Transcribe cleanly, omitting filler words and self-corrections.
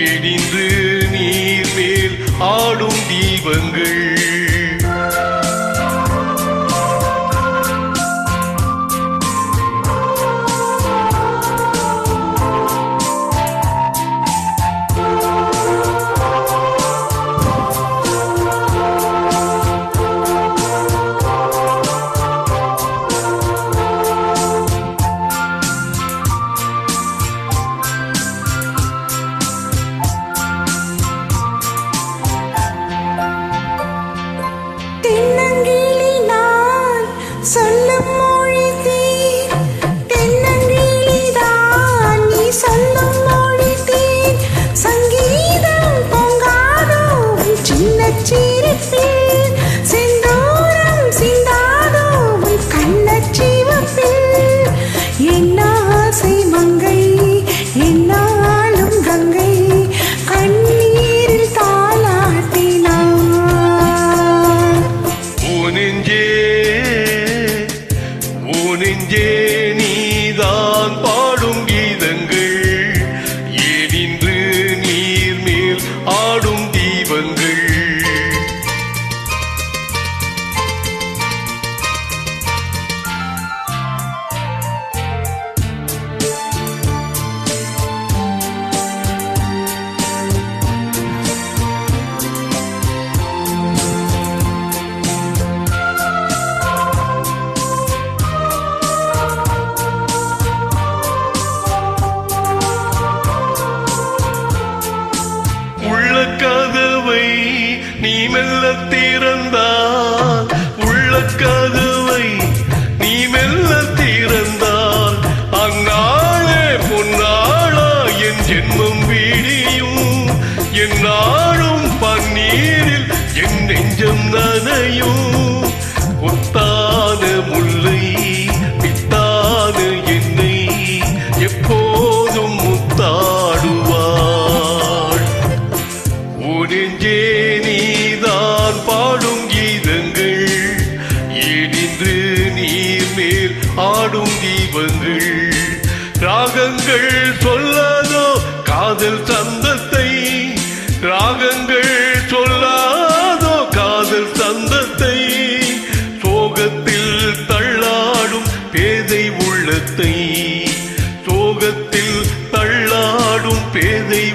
இடிந்து நீர் மேல் ஆடும் தீபங்கள் நீதான் பாடும் கீதங்கள் ஏனின்று நீர் மேல் ஆடும் தீபங்கள் கதவை நீ மெல்ல திறந்தால் உள்ள கதவை நீ மெல்ல திறந்தால் அந்நாளே பொன்னாளா என் ஜென்மம் விடியும் என் நாளும் பன்னீரில் என் நெஞ்சம் நனையும் ஒத்தான முல்லை பித்தான என்னை எப்போதும் முத்தாடுவாள் நெஞ்சே நீதான் பாடும் கீதங்கள் ஏனின்று நீர் மேல் ஆடும் தீபங்கள் ராகங்கள் சொல்லாதோ காதல் சந்தத்தை ராகங்கள் சொல்லாதோ காதல் சந்தத்தை சோகத்தில் தள்ளாடும் பேதை உள்ளத்தை சோகத்தில் தள்ளாடும் பேதை